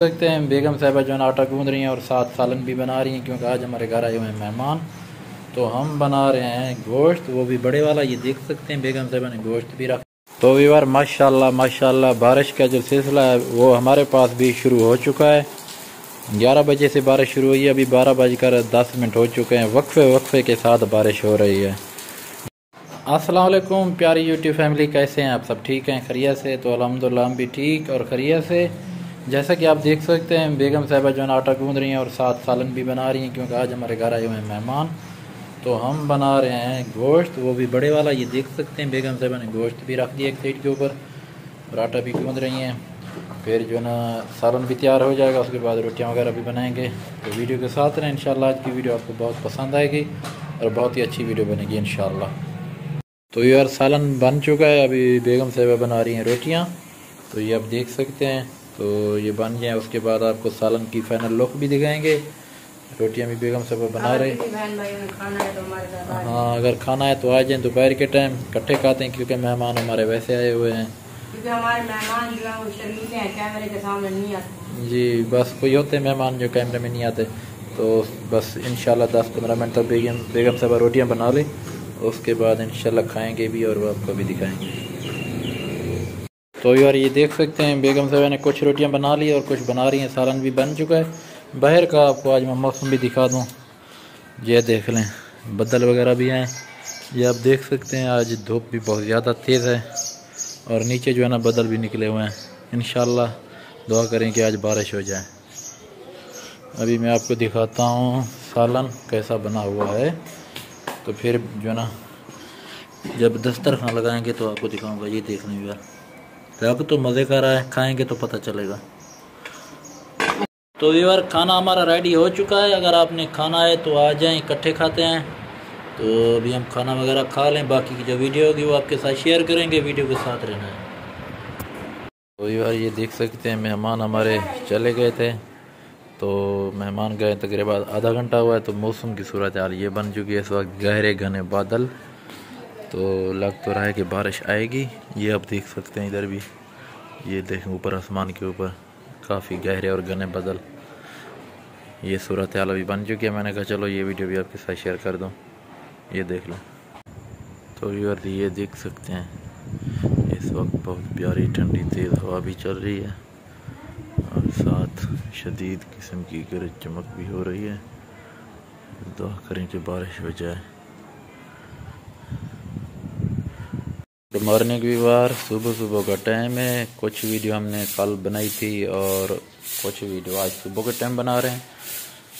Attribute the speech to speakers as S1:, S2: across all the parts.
S1: सकते हैं बेगम साहिबा जो है आटा गूंद रही हैं और साथ सालन भी बना रही हैं, क्योंकि आज हमारे घर आए हुए हैं मेहमान। तो हम बना रहे हैं गोश्त, वो भी बड़े वाला। ये देख सकते हैं बेगम साहिबा ने गोश्त भी रखा। तो व्यूअर माशाल्लाह माशाल्लाह बारिश का जो सिलसिला है वो हमारे पास भी शुरू हो चुका है। 11 बजे से बारिश शुरू हुई है, अभी 12:10 हो चुके हैं। वक्फे के साथ बारिश हो रही है। अस्सलाम वालेकुम प्यारी यूट्यूब फैमिली, कैसे हैं आप सब? ठीक हैं, खैरियत से? तो अल्हम्दुलिल्लाह हम भी ठीक और खैरियत से। जैसा कि आप देख सकते हैं बेगम साहिबा जो है आटा गूंद रही हैं और साथ सालन भी बना रही हैं, क्योंकि आज हमारे घर आए हुए हैं मेहमान। तो हम बना रहे हैं गोश्त, वो भी बड़े वाला। ये देख सकते हैं बेगम साहिबा ने गोश्त भी रख दिया एक साइड के ऊपर और आटा भी गूंद रही हैं। फिर जो है ना सालन भी तैयार हो जाएगा, उसके बाद रोटियां वगैरह भी बनाएंगे। तो वीडियो के साथ रहें, इंशाल्लाह आज की वीडियो आपको बहुत पसंद आएगी और बहुत ही अच्छी वीडियो बनेगी इंशाल्लाह। तो यार सालन बन चुका है, अभी बेगम साहिबा बना रही हैं रोटियां। तो ये आप देख सकते हैं, तो ये बन जाए उसके बाद आपको सालन की फाइनल लुक भी दिखाएंगे। रोटियां भी बेगम साहिबा बना रहे। हाँ, अगर खाना है तो आ जाएं, दोपहर के टाइम इकट्ठे खाते हैं, क्योंकि मेहमान हमारे वैसे आए हुए हैं।
S2: क्योंकि हमारे मेहमान जो है वो शर्मीले हैं, कैमरे के सामने नहीं आते
S1: जी। बस कोई होते हैं मेहमान जो कैमरे में नहीं आते। तो बस इंशाल्लाह 10-15 मिनट तक बेगम साहिबा रोटियाँ बना ले, उसके बाद इंशाल्लाह खाएंगे भी और वो आपको भी दिखाएंगे। तो यार ये देख सकते हैं बेगम साहिबा ने कुछ रोटियां बना ली और कुछ बना रही हैं। सालन भी बन चुका है। बाहर का आपको आज मैं मौसम भी दिखा दूं। ये देख लें, बदल वगैरह भी हैं। ये आप देख सकते हैं आज धूप भी बहुत ज़्यादा तेज़ है और नीचे जो है ना बदल भी निकले हुए हैं। इंशाल्लाह दुआ करें कि आज बारिश हो जाए। अभी मैं आपको दिखाता हूँ सालन कैसा बना हुआ है। तो फिर जो है ना जब दस्तरखान लगाएंगे तो आपको दिखाऊंगा। ये देख लें यार, रब तो मज़े कर रहा है, खाएंगे तो पता चलेगा। तो यार खाना हमारा रेडी हो चुका है। अगर आपने खाना है तो आ जाएं, इकट्ठे खाते हैं। तो अभी हम खाना वगैरह खा लें, बाकी की जो वीडियो होगी वो आपके साथ शेयर करेंगे। वीडियो के साथ रहना है। तो यार ये देख सकते हैं मेहमान हमारे चले गए थे। तो मेहमान गए तकरीबन आधा घंटा हुआ है। तो मौसम की सूरत हाल ये बन चुकी है इस वक्त, गहरे घने बादल। तो लग तो रहा है कि बारिश आएगी। ये आप देख सकते हैं इधर भी, ये देखें ऊपर आसमान के ऊपर काफ़ी गहरे और घने बादल। ये सूरत हाल अभी बन चुकी है। मैंने कहा चलो ये वीडियो भी आपके साथ शेयर कर दूं। ये देख लो। तो यार ये देख सकते हैं इस वक्त बहुत प्यारी ठंडी तेज़ हवा भी चल रही है और साथ शदीद किस्म की गरज चमक भी हो रही है। दुआ करें कि बारिश हो जाए। गुड मॉर्निंग व्यूअर, सुबह का टाइम है। कुछ वीडियो हमने कल बनाई थी और कुछ वीडियो आज सुबह के टाइम बना रहे हैं।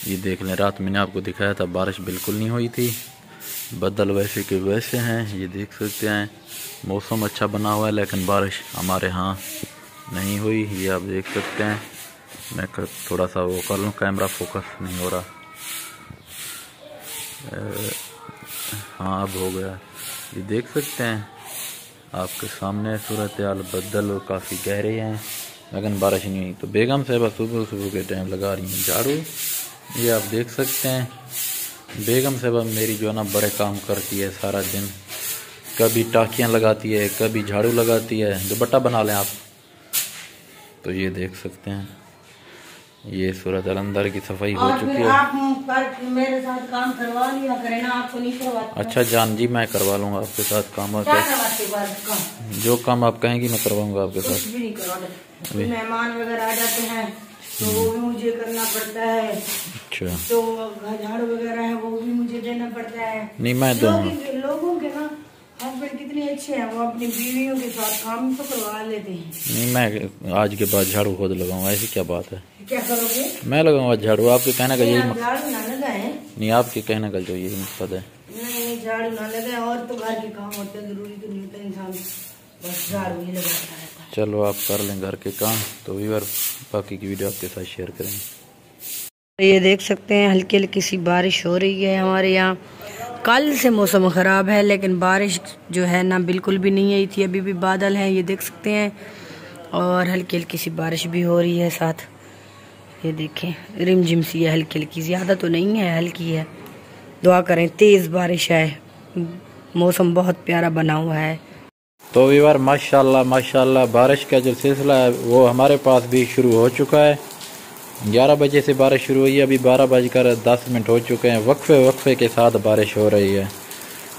S1: ये देख लें, रात मैंने आपको दिखाया था बारिश बिल्कुल नहीं हुई थी, बादल वैसे के वैसे हैं। ये देख सकते हैं मौसम अच्छा बना हुआ है, लेकिन बारिश हमारे यहाँ नहीं हुई। ये आप देख सकते हैं। मैं थोड़ा सा वो कर लूँ, कैमरा फोकस नहीं हो रहा। हाँ अब हो गया। ये देख सकते हैं आपके सामने सूरत हाल, बदल काफ़ी गहरे हैं लेकिन बारिश नहीं हुई। तो बेगम साहिबा सुबह के टाइम लगा रही हैं झाड़ू। ये आप देख सकते हैं बेगम साहिबा मेरी जो है ना बड़े काम करती है सारा दिन। कभी टाकियाँ लगाती है, कभी झाड़ू लगाती है। दुपट्टा बना लें आप। तो ये देख सकते हैं ये सूरत अंदर की सफाई हो चुकी है।
S2: आप मेरे साथ काम करवा लिया करें ना, आपको नहीं करवाते।
S1: अच्छा जान जी, मैं करवा लूँगा आपके साथ काम। जो काम आप कहेंगी मैं करवाऊँगा आपके साथ।
S2: कुछ भी नहीं करवाते। मेहमान वगैरह आ जाते हैं तो वो भी मुझे करना पड़ता है।
S1: अच्छा।
S2: तो झाड़ू वगैरह है वो भी मुझे देना पड़ता है।
S1: नहीं मैं
S2: लोगों के ना हस्बैंड कितने अच्छे हैं, वो अपनी बीवियों के साथ काम तो करवा लेते हैं। नहीं
S1: मैं आज के बाद झाड़ू खुद लगाऊंगा। ऐसी क्या बात है?
S2: क्या करोगे?
S1: मैं लगाऊंगा झाड़ू। आपके कहने का यही
S2: झाड़ू ना लगाए।
S1: नहीं, आपके कहने का जो यही मकसद है।
S2: नहीं झाड़ू ना लगाए, और तो घर के काम होते हैं, जरूरी तो नहीं होता इंसान बस झाड़ू ही लगाता रहता है।
S1: चलो आप कर लें घर के काम। तो व्यूअर बाकी की वीडियो आपके साथ शेयर करेंगे।
S2: ये देख सकते हैं हल्की हल्की सी बारिश हो रही है हमारे यहाँ। कल से मौसम ख़राब है लेकिन बारिश जो है ना बिल्कुल भी नहीं आई थी। अभी भी बादल हैं, ये देख सकते हैं, और हल्की हल्की सी बारिश भी हो रही है साथ। ये देखें रिमझिम सी है, हल्की हल्की, ज़्यादा तो नहीं है, हल्की है। दुआ करें तेज़ बारिश है। मौसम बहुत प्यारा बना हुआ है।
S1: तो व्यूअर माशाल्लाह माशाल्लाह बारिश का जो सिलसिला है वो हमारे पास भी शुरू हो चुका है। 11 बजे से बारिश शुरू हुई है, अभी 12:10 हो चुके हैं। वक्फे के साथ बारिश हो रही है।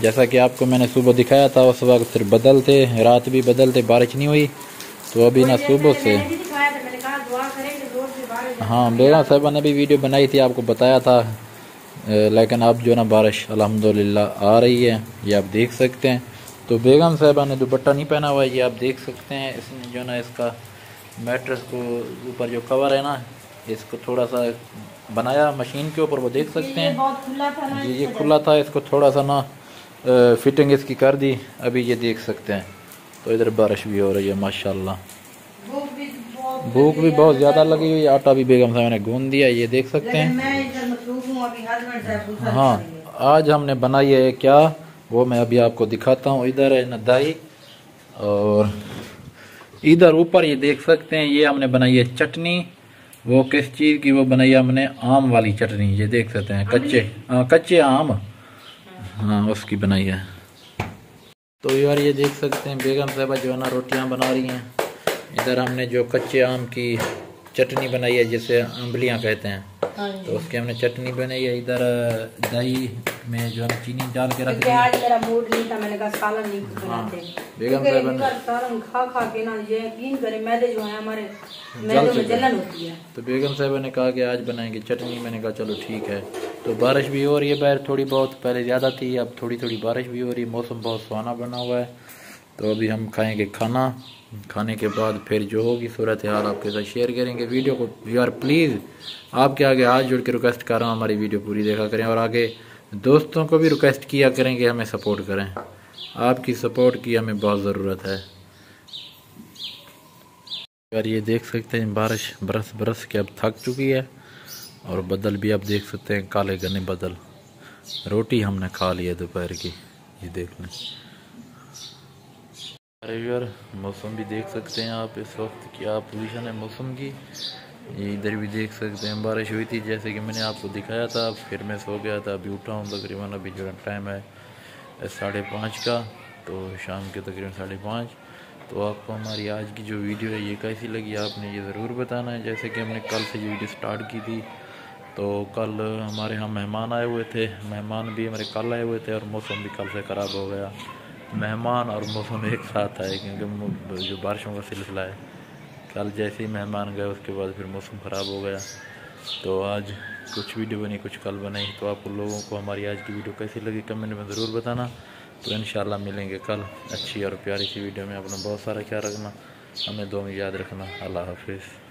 S1: जैसा कि आपको मैंने सुबह दिखाया था, उस वक्त सिर्फ बदल थे, रात भी बदल थे, बारिश नहीं हुई। तो अभी ना सुबह से, हाँ बेगम साहिबा ने भी वीडियो बनाई थी, आपको बताया था। लेकिन अब जो ना बारिश अल्हम्दुलिल्लाह आ रही है, ये आप देख सकते हैं। तो बेगम साहिबा ने दुपट्टा नहीं पहना हुआ है, ये आप देख सकते हैं। इसने जो ना इसका मैट्रेस को ऊपर जो कवर है ना, इसको थोड़ा सा बनाया मशीन के ऊपर, वो देख सकते हैं जी, ये खुला था, इसको थोड़ा सा ना फिटिंग इसकी कर दी, अभी ये देख सकते हैं। तो इधर बारिश भी हो रही है माशाल्लाह। भूख भी बहुत ज़्यादा लगी हुई है। आटा भी बेगम साहब ने गूंद दिया, ये देख सकते हैं। हाँ, आज हमने बनाई है क्या, वो मैं अभी आपको दिखाता हूँ। इधर है ना दही, और इधर ऊपर ये देख सकते हैं, ये हमने बनाई है चटनी। वो किस चीज़ की, वो बनाई है हमने आम वाली चटनी, ये देख सकते हैं, कच्चे आम, हाँ उसकी बनाई है। तो यार ये देख सकते हैं बेगम साहबा जो है ना रोटियां बना रही हैं। इधर हमने जो कच्चे आम की चटनी बनाई है, जिसे अम्बलियाँ कहते हैं, तो उसकी हमने चटनी बनाई है। इधर दही में जो है चीनी डाल के रख दी। आज मेरा मूड नहीं था, मैंने कहा सालन नहीं बनाते। बेगम साहब ने सालन खा के ना ये यकीन करें मैदे जो है हमारे मैदे में जलन होती है। तो बेगम साहब ने कहा कि आज बनाएंगे चटनी। मैंने कहा चलो ठीक है। तो बारिश भी हो रही है बाहर थोड़ी बहुत, पहले ज़्यादा थी, अब थोड़ी थोड़ी बारिश भी हो रही है। मौसम बहुत सुहाना बना हुआ है। तो अभी हम खाएंगे खाना, खाने के बाद फिर जो होगी सूरत हाल आपके साथ शेयर करेंगे। वीडियो को यार प्लीज़ आपके आगे हाथ जोड़ के रिक्वेस्ट कर रहा हूँ, हमारी वीडियो पूरी देखा करें, और आगे दोस्तों को भी रिक्वेस्ट किया करें कि हमें सपोर्ट करें। आपकी सपोर्ट की हमें बहुत ज़रूरत है। यार ये देख सकते हैं बारिश बरस के अब थक चुकी है, और बदल भी आप देख सकते हैं, काले घने बदल। रोटी हमने खा ली है दोपहर की, ये देख लें। अरे यार मौसम भी देख सकते हैं आप, इस वक्त क्या पोजीशन है मौसम की। ये इधर भी देख सकते हैं, बारिश हुई थी जैसे कि मैंने आपको दिखाया था, फिर मैं सो गया था, अभी उठा हूँ तकरीबन। अभी जो टाइम है 5:30 का, तो शाम के तकरीबन 5:30। तो आपको हमारी आज की जो वीडियो है ये कैसी लगी आपने ये ज़रूर बताना है। जैसे कि हमने कल से ये वीडियो स्टार्ट की थी, तो कल हमारे यहाँ मेहमान आए हुए थे, मेहमान भी हमारे कल आए हुए थे, और मौसम भी कल से ख़राब हो गया। मेहमान और मौसम एक साथ आए, क्योंकि जो बारिशों का सिलसिला है, कल जैसे ही मेहमान गए उसके बाद फिर मौसम ख़राब हो गया। तो आज कुछ वीडियो बनी, कुछ कल बनाई। तो आप लोगों को हमारी आज की वीडियो कैसी लगी कमेंट में ज़रूर बताना। तो इंशाल्लाह मिलेंगे कल अच्छी और प्यारी सी वीडियो में। अपना बहुत सारा ख्याल रखना, हमें दुआ में याद रखना। अल्लाह हाफिज़।